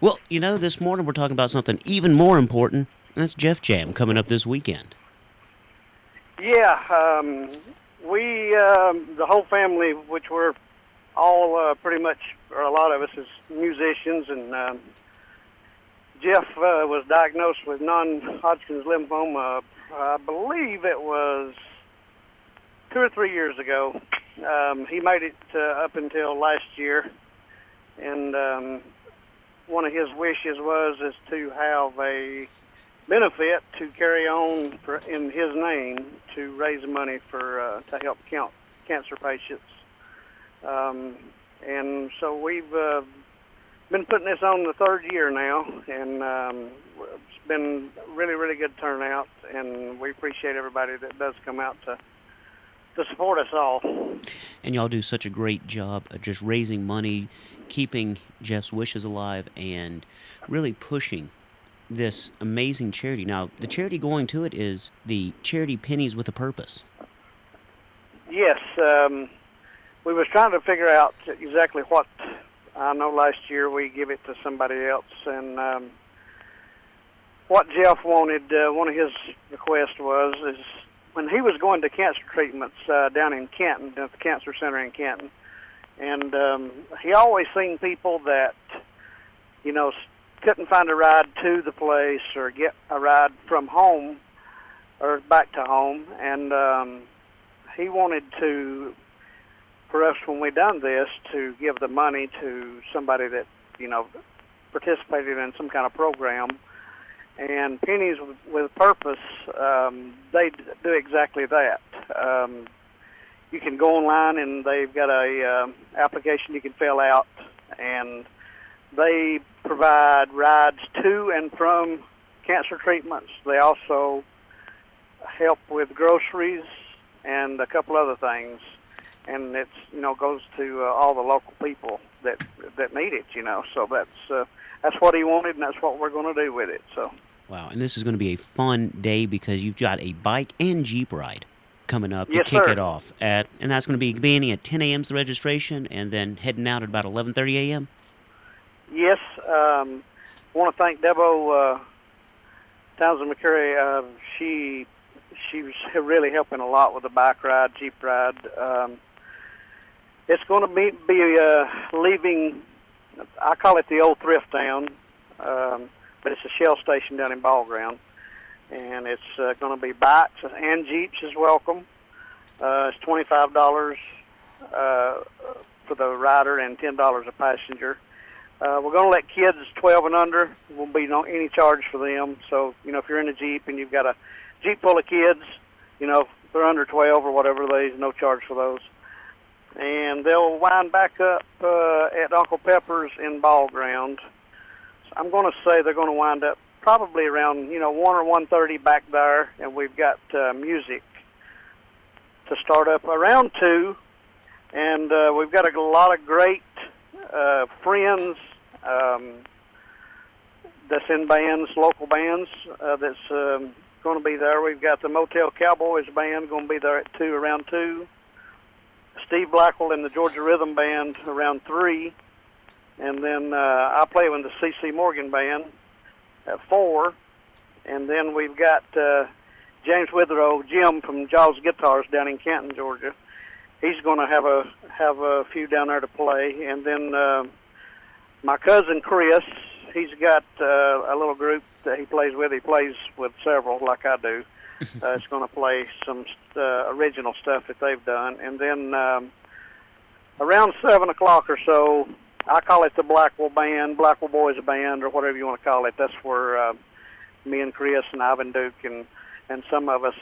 Well, this morning we're talking about something even more important, and that's Jeff Jam coming up this weekend. Yeah, the whole family, which we're all pretty much, or a lot of us, is musicians, and Jeff was diagnosed with non-Hodgkin's lymphoma. I believe it was 2 or 3 years ago. He made it up until last year, and one of his wishes is to have a benefit to carry on in his name to raise money for to help cancer patients. And so we've been putting this on the third year now, and it's been really, really good turnout, and we appreciate everybody that does come out to support us all. And y'all do such a great job of just raising money, keeping Jeff's wishes alive, and really pushing this amazing charity. Now, the charity going to it is the charity Pennies with a Purpose. Yes, we was trying to figure out exactly what. I know last year we give it to somebody else, and what Jeff wanted, one of his requests is when he was going to cancer treatments down in Canton, at the Cancer Center in Canton, and he always seen people that, couldn't find a ride to the place or get a ride from home or back to home, and he wanted for us, when we done this, to give the money to somebody that, participated in some kind of program. And Pennies with Purpose, they do exactly that. You can go online, and they've got a application you can fill out, and they provide rides to and from cancer treatments. They also help with groceries and a couple other things, and it's goes to all the local people that need it. So that's what he wanted, and that's what we're going to do with it. So. Wow, and this is going to be a fun day because you've got a bike and Jeep ride coming up to Yes, kick sir. it off and that's going to be beginning at 10 a.m. is the registration, and then heading out at about 11:30 a.m. Yes, I want to thank Debo Townsend McCurry. She's really helping a lot with the bike ride, Jeep ride. It's going to be leaving. I call it the old thrift town. But it's a Shell station down in Ball Ground, and it's going to be bikes and Jeeps is welcome. It's $25 for the rider and $10 a passenger. We're going to let kids 12 and under. There won't be any charge for them. So, if you're in a Jeep and you've got a Jeep full of kids, if they're under 12 or whatever, there's no charge for those. And they'll wind back up at Uncle Pepper's in Ball Ground. I'm going to say they're going to wind up probably around 1 or 1:30 back there, and we've got music to start up around 2, and we've got a lot of great friends that's in bands, local bands that's going to be there. We've got the Motel Cowboys band going to be there at 2, around 2. Steve Blackwell and the Georgia Rhythm Band around 3. And then I play with the C.C. Morgan Band at 4. And then we've got James Withrow, Jim from Jaws Guitars down in Canton, Georgia. He's going to have a few down there to play. And then my cousin Chris, he's got a little group that he plays with. He plays with several, like I do. It's going to play some original stuff that they've done. And then around 7 o'clock or so, I call it the Blackwell Band, Blackwell Boys Band, or whatever you want to call it. That's where me and Chris and Ivan Duke and some of us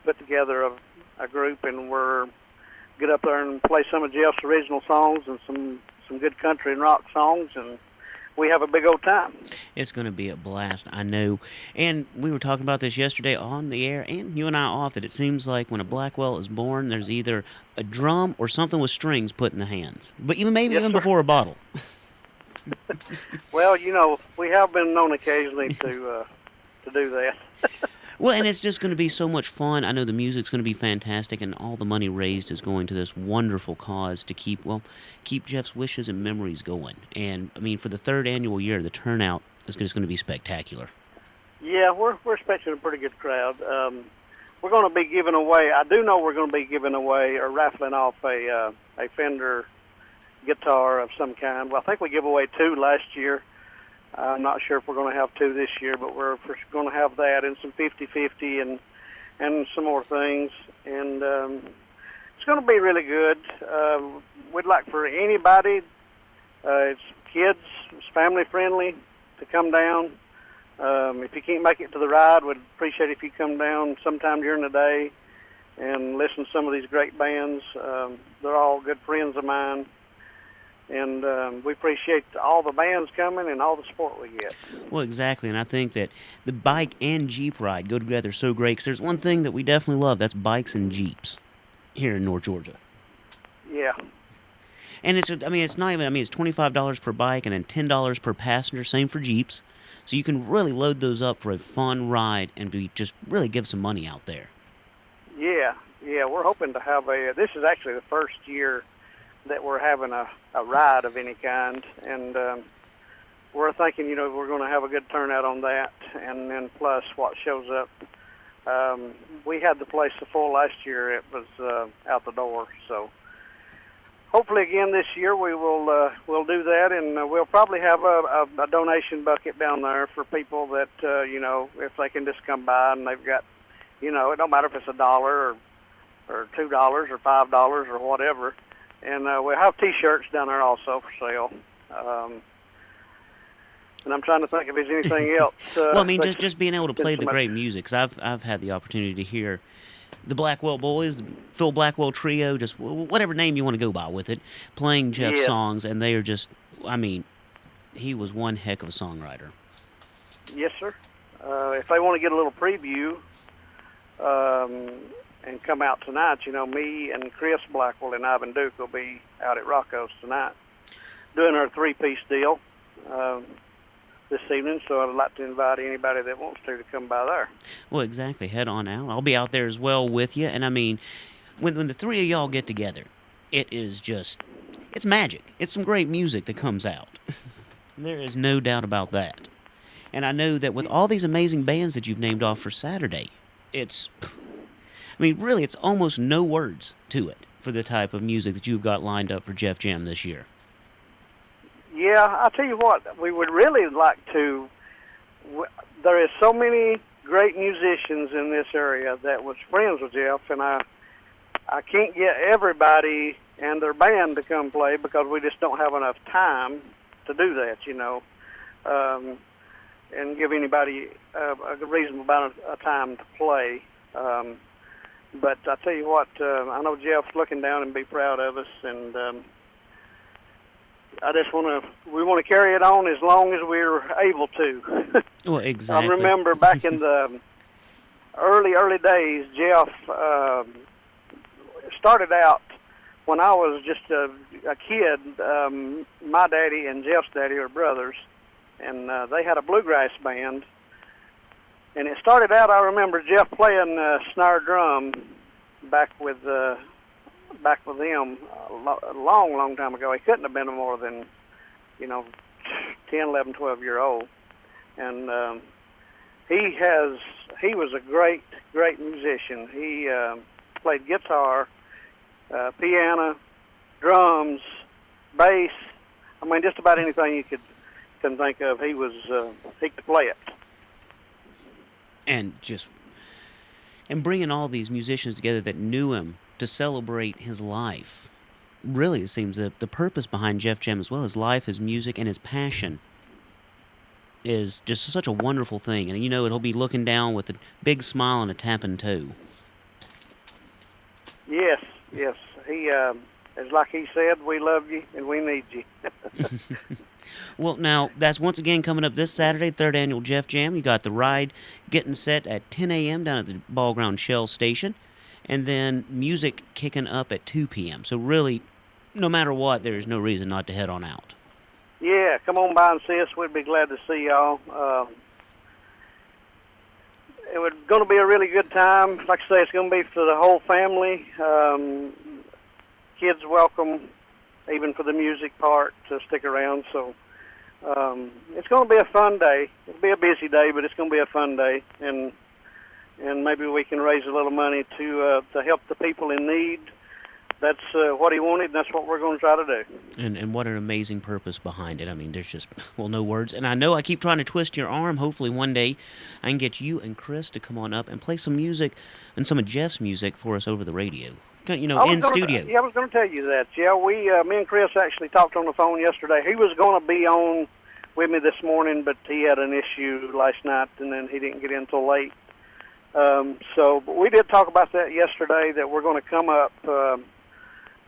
put together a group, and we're get up there and play some of Jeff's original songs and some good country and rock songs, and we have a big old time. It's going to be a blast, I know. And we were talking about this yesterday on the air, and you and I off, that it seems like when a Blackwell is born, there's either a drum or something with strings put in the hands. But maybe even before a bottle. Well, we have been known occasionally to do that. Well, and it's just going to be so much fun. I know the music's going to be fantastic, and all the money raised is going to this wonderful cause to keep Jeff's wishes and memories going. And I mean, for the third annual year, the turnout is just going to be spectacular. Yeah, we're expecting a pretty good crowd. We're going to be giving away. I do know we're going to be giving away or raffling off a Fender guitar of some kind. Well, I think we gave away 2 last year. I'm not sure if we're going to have 2 this year, but we're going to have that and some 50/50 and some more things. And it's going to be really good. We'd like for anybody, it's kids, it's family friendly, to come down. If you can't make it to the ride, we'd appreciate if you come down sometime during the day and listen to some of these great bands. They're all good friends of mine. And we appreciate all the bands coming and all the support we get. Well, exactly, and I think that the bike and Jeep ride go together so great, because there's one thing that we definitely love, that's bikes and Jeeps here in North Georgia. Yeah. And it's not even, it's $25 per bike and then $10 per passenger, same for Jeeps. So you can really load those up for a fun ride and just really give some money out there. Yeah, we're hoping to have this is actually the first year that we're having a ride of any kind, and we're thinking, we're going to have a good turnout on that, and then plus what shows up. We had the place so full last year, it was out the door, so hopefully again this year we'll do that, and we'll probably have a donation bucket down there for people that, if they can just come by and they've got, it don't matter if it's $1 or $2 or $5 or whatever. And we'll have T-shirts down there also for sale. And I'm trying to think if there's anything else. Well, I mean, just being able to play the great music, because I've had the opportunity to hear the Blackwell Boys, the Phil Blackwell Trio, just whatever name you want to go by with it, playing Jeff's songs, and they are just, he was one heck of a songwriter. Yes, sir. If they want to get a little preview, and come out tonight, me and Chris Blackwell and Ivan Duke will be out at Rocco's tonight doing our 3-piece deal this evening, so I'd like to invite anybody that wants to come by there. Well, exactly. Head on out. I'll be out there as well with you, and when the 3 of y'all get together, it is just, it's magic. It's some great music that comes out. There is no doubt about that. And I know that with all these amazing bands that you've named off for Saturday, really, it's almost no words to it for the type of music that you've got lined up for Jeff Jam this year. Yeah, I'll tell you what, we would really like to. There is so many great musicians in this area that was friends with Jeff, and I can't get everybody and their band to come play because we just don't have enough time to do that, and give anybody a reasonable amount of time to play. But I tell you what, I know Jeff's looking down and be proud of us, and we want to carry it on as long as we're able to. Well, exactly. I remember back in the early days, Jeff started out when I was just a kid. My daddy and Jeff's daddy are brothers, and they had a bluegrass band. And it started out, I remember Jeff playing snare drum back with them a long time ago. He couldn't have been more than, 10, 11, 12 year old. And he was a great musician. He played guitar, piano, drums, bass. Just about anything you can think of, he could play it. And bringing all these musicians together that knew him to celebrate his life. Really, it seems that the purpose behind Jeff Jam as well, his life, his music, and his passion is just such a wonderful thing. And he'll be looking down with a big smile and a tapping toe. Yes. He, as like he said, we love you and we need you. Well, now, that's once again coming up this Saturday, 3rd Annual Jeff Jam. You got the ride getting set at 10 a.m. down at the Ball Ground Shell Station, and then music kicking up at 2 p.m. So really, no matter what, there is no reason not to head on out. Yeah, come on by and see us. We'd be glad to see y'all. it was going to be a really good time. Like I say, it's going to be for the whole family. Kids welcome, even for the music part, to stick around. So it's going to be a fun day. It'll be a busy day, but it's going to be a fun day, and maybe we can raise a little money to help the people in need. That's what he wanted, and that's what we're going to try to do. And what an amazing purpose behind it. I mean, there's just, well, no words. And I know I keep trying to twist your arm. Hopefully one day I can get you and Chris to come on up and play some music and some of Jeff's music for us over the radio. You know, in studio. Yeah, I was going to tell you that. Yeah, me and Chris actually talked on the phone yesterday. He was going to be on with me this morning, but he had an issue last night, and then he didn't get in until late. But we did talk about that yesterday, that we're going to come up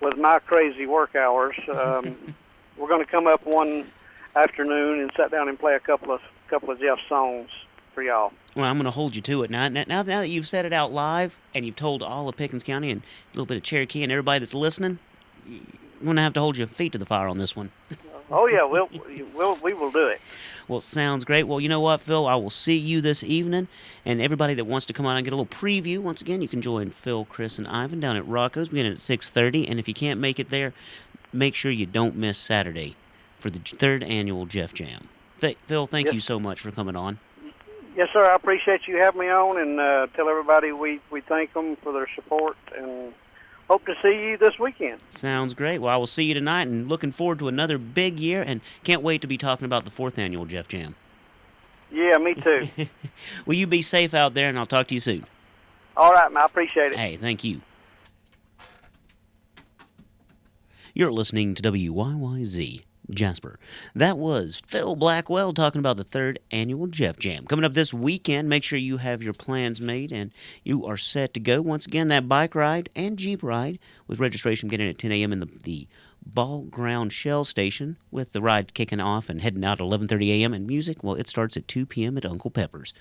with my crazy work hours. We're going to come up one afternoon and sit down and play a couple of Jeff's songs for y'all. Well, I'm going to hold you to it. Now that you've said it out live and you've told all of Pickens County and a little bit of Cherokee and everybody that's listening, I'm going to have to hold your feet to the fire on this one. Oh, yeah, we will do it. Well, sounds great. Well, you know what, Phil? I will see you this evening. And everybody that wants to come out and get a little preview, once again, you can join Phil, Chris, and Ivan down at Rocco's beginning at 6:30. And if you can't make it there, make sure you don't miss Saturday for the 3rd annual Jeff Jam. Phil, thank you so much for coming on. Yes, sir. I appreciate you having me on, and tell everybody we thank them for their support, and hope to see you this weekend. Sounds great. Well, I will see you tonight, and looking forward to another big year, and can't wait to be talking about the 4th annual Jeff Jam. Yeah, me too. Well, you be safe out there, and I'll talk to you soon. All right, man. I appreciate it. Hey, thank you. You're listening to WYYZ Jasper. That was Phil Blackwell talking about the 3rd annual Jeff Jam. Coming up this weekend, make sure you have your plans made and you are set to go. Once again, that bike ride and Jeep ride with registration beginning at 10 a.m. in the Ball Ground Shell Station, with the ride kicking off and heading out at 11:30 a.m. and music, well, it starts at 2 p.m. at Uncle Pepper's.